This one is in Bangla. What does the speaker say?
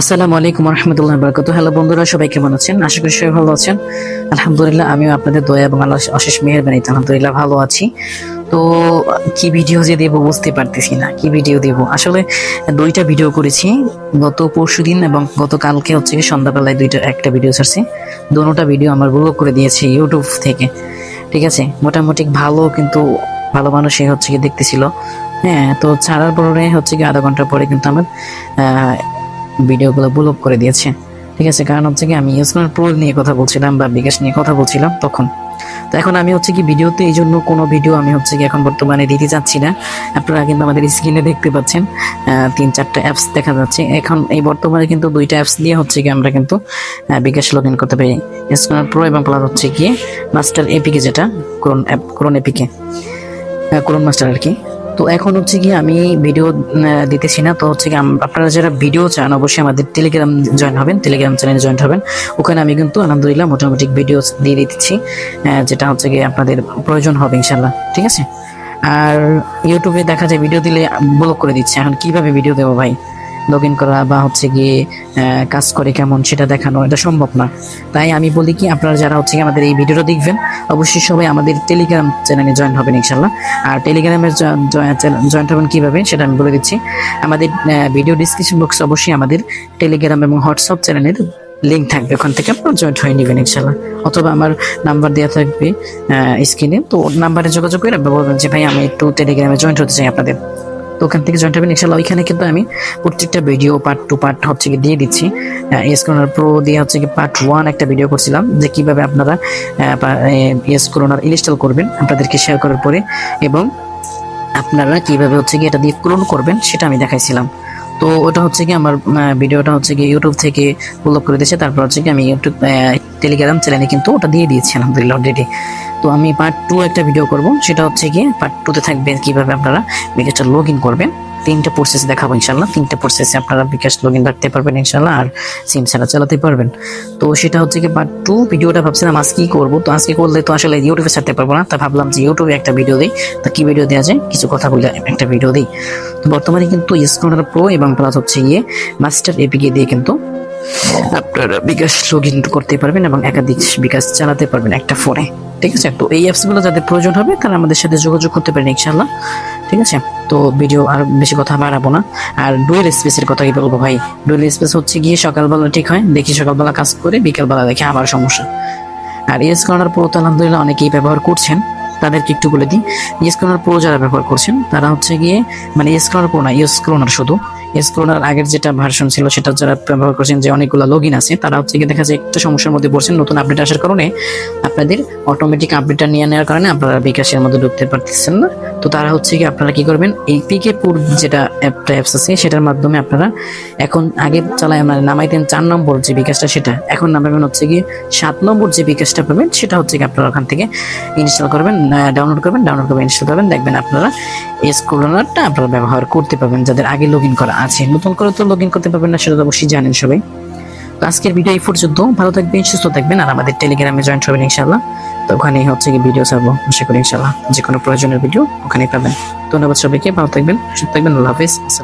আসসালামু আলাইকুম রহমতুল্লাহ বরকত। হ্যালো বন্ধুরা, সবাই কেমন আছেন? আশা করি সবাই ভালো আছেন। আলহামদুলিল্লাহ, আমিও আপনাদের দয়া এবং আল্লাহ অশেষ মেহেরবানিতে আলহামদুলিল্লাহ ভালো আছি। তো কি ভিডিও যে দেবো বুঝতে পারতেছি না, কি ভিডিও দেবো। আসলে দুইটা ভিডিও করেছি, গত পরশুদিন এবং গতকালকে হচ্ছে কি সন্ধ্যাবেলায় একটা ভিডিও ছাড়ছি। দুটোটা ভিডিও আমার ব্লক করে দিয়েছে ইউটিউব থেকে। ঠিক আছে, মোটামুটি ভালো, কিন্তু ভালো মানুষই হচ্ছে কি দেখতেছিল। হ্যাঁ, তো ছাড়ার পরে হচ্ছে কি আধা ঘন্টা পরে কিন্তু আমার ভিডিওগুলো ব্লক করে দিয়েছে। ঠিক আছে, কারণ হচ্ছে কি আমি স্মার্ট প্রো নিয়ে কথা বলছিলাম বা বিকাশ নিয়ে কথা বলছিলাম তখন। তো এখন আমি হচ্ছে কি ভিডিওতে এই জন্য কোনো ভিডিও আমি হচ্ছে কি এখন বর্তমানে দিতে চাচ্ছি না। আপনারা কিন্তু আমাদের স্ক্রিনে দেখতে পাচ্ছেন 3-4টা অ্যাপস দেখা যাচ্ছে। এখন এই বর্তমানে কিন্তু দুইটা অ্যাপস দিয়ে হচ্ছে কি আমরা কিন্তু বিকাশ লগ ইন করতে পারি, স্মার্ট প্রো এবং প্লাস হচ্ছে কি মাস্টার এপিকে, যেটা ক্রোন এপিকে, ক্রোন মাস্টার আর কি। তো এখন হচ্ছে কি আমি ভিডিও দিতেছি না। তো হচ্ছে কি আপনারা যারা ভিডিও চান অবশ্যই আমাদের টেলিগ্রাম জয়েন হবেন, টেলিগ্রাম চ্যানেলে জয়েন হবেন। ওখানে আমি কিন্তু আলহামদুলিল্লাহ মোটামুটি ভিডিও দিয়ে দিচ্ছি, যেটা হচ্ছে কি আপনাদের প্রয়োজন হবে ইনশাল্লাহ। ঠিক আছে, আর ইউটিউবে দেখা যায় ভিডিও দিলে ব্লক করে দিচ্ছে। এখন কিভাবে ভিডিও দেবো ভাই? লগ ইন করা বা হচ্ছে গিয়ে কাজ করে কেমন সেটা দেখানো, এটা সম্ভব না। তাই আমি বলি কি, আপনারা যারা হচ্ছে আমাদের এই ভিডিওটা দেখবেন অবশ্যই সবাই আমাদের টেলিগ্রাম চ্যানেলে জয়েন হবেন ইনশাল্লাহ। আর টেলিগ্রামের জয়েন হবেন কিভাবে সেটা আমি বলে দিচ্ছি। আমাদের ভিডিও ডিসক্রিপশন বক্সে অবশ্যই আমাদের টেলিগ্রাম এবং হোয়াটসঅ্যাপ চ্যানেলের লিঙ্ক থাকবে, ওখান থেকে আপনারা জয়েন্ট হয়ে নেবেন ইনশাল্লাহ। অথবা আমার নাম্বার দেওয়া থাকবে স্ক্রিনে, তো নাম্বারে যোগাযোগ করে বলবেন যে ভাই আমি একটু টেলিগ্রামে জয়েন্ট হতে চাই আপনাদের। তো ওখান থেকে জয়েন্ট হবেন ইনশাল্লাহ। ওইখানে কিন্তু আমি প্রত্যেকটা ভিডিও পার্ট টু পার্ট হচ্ছে কি দিয়ে দিচ্ছি। স্ক্রোনার প্রো দিয়ে হচ্ছে কি পার্ট 1 একটা ভিডিও করছিলাম, যে কিভাবে আপনারা স্ক্রোনার ইনস্টল করবেন আপনাদেরকে শেয়ার করার পরে, এবং আপনারা কিভাবে হচ্ছে কি এটা দিয়ে ক্লোন করবেন সেটা আমি দেখাইছিলাম। তো ওটা হচ্ছে কি আমার ভিডিওটা হচ্ছে কি ইউটিউব থেকে ব্লক করে দিয়েছে। তারপর হচ্ছে কি আমি ইউটিউব টেলিগ্রাম চ্যানেলে কিন্তু ওটা দিয়ে দিয়েছি আলহামদুলিল্লাহ অলরেডি। তো আমি পার্ট 2 একটা ভিডিও করব, সেটা হচ্ছে কি পার্ট 2তে থাকবে কিভাবে আপনারা বিকাশটা লগ ইন করবেন। 3টা প্রসেস দেখাবো ইনশাল্লাহ। 3টা প্রসেসে আপনারা বিকাশ লগ ইন রাখতে পারবেন ইনশাল্লাহ, আর সিম ছাড়া চালাতে পারবেন। তো সেটা হচ্ছে কি পার্ট 2 ভিডিওটা ভাবছিলাম আজকেই করবো। তো আজকে করলে তো আসলে ইউটিউবে ছাড়তে পারবো না, তা ভাবলাম যে ইউটিউবে একটা ভিডিও দিই। তো কি ভিডিও দেওয়া যায়, কিছু কথা বলে একটা ভিডিও দিই। তো বর্তমানে কিন্তু স্ক্রোনার প্রো এবং প্লাস হচ্ছে গিয়ে মাস্টার এপিকে দিয়ে কিন্তু আপনারা বিকাশ লগ ইন করতে পারবেন এবং একাধিক বিকাশ চালাতে পারবেন একটা ফোনে। ঠিক আছে, তো এই অ্যাপসগুলো যাদের প্রয়োজন হবে তারা আমাদের সাথে যোগাযোগ করতে পারেন ইনশাল্লাহ। ঠিক আছে, তো ভিডিও আর বেশি কথা বাড়াবো না। আর ডুয়েল স্পেসের কথা কি বলবো ভাই? ডুয়েল স্পেস হচ্ছে গিয়ে সকালবেলা ঠিক হয়, দেখি সকালবেলা কাজ করে বিকালবেলা দেখি আবার সমস্যা। আর ইয়েস কর্নার প্রো তো আলহামদুলিল্লাহ অনেকেই ব্যবহার করছেন, তাদেরকে একটু বলে দিই। ইয়েস কর্নার প্রো যারা ব্যবহার করছেন তারা হচ্ছে গিয়ে মানে ইয়েস কর্নার প্রো না, ইয়েস কর্নার শুধু স্ক্রোনার আগের যেটা ভার্সন ছিল সেটা যারা ব্যবহার করছেন, যে অনেকগুলো লগ ইন আছে, তারা হচ্ছে গিয়ে দেখা যায় একটা সমস্যার মধ্যে পড়ছেন। নতুন আপডেট আসার কারণে আপনাদের অটোমেটিক আপডেটটা নিয়ে নেওয়ার কারণে আপনারা বিকাশের মধ্যে ঢুকতে পারতেছেন না। তো তারা হচ্ছে কি আপনারা কি করবেন, এই পিকে পুর যেটা অ্যাপস আছে সেটার মাধ্যমে আপনারা এখন আগে চালায় মানে নামাইতেন 4 নম্বর যে বিকাশটা, সেটা এখন নামাবেন হচ্ছে গিয়ে 7 নম্বর যে বিকাশটা পাবেন, সেটা হচ্ছে কি আপনারা ওখান থেকে ইনস্টল করবেন, ডাউনলোড করবেন ইনস্টল করবেন। দেখবেন আপনারা স্ক্রোনারটা আপনারা ব্যবহার করতে পারবেন যাদের আগে লগ ইন করা আছে। নতুন করে তো লগ ইন করতে পারবেন না, সেটা তো অবশ্যই জানেন সবাই। তো আজকের ভিডিও এই পর্যন্ত। ভালো থাকবেন, সুস্থ থাকবেন, আর আমাদের টেলিগ্রামে জয়েন্ট হবেন ইনশাল্লাহ। তো ওখানে হচ্ছে কি ভিডিও ছাড়বো আশা করি ইনশাল্লাহ, যে কোনো প্রয়োজনের ভিডিও ওখানেই পাবেন। ধন্যবাদ সবাইকে, ভালো থাকবেন, সুস্থ থাকবেন, আল্লাহ হাফেজ।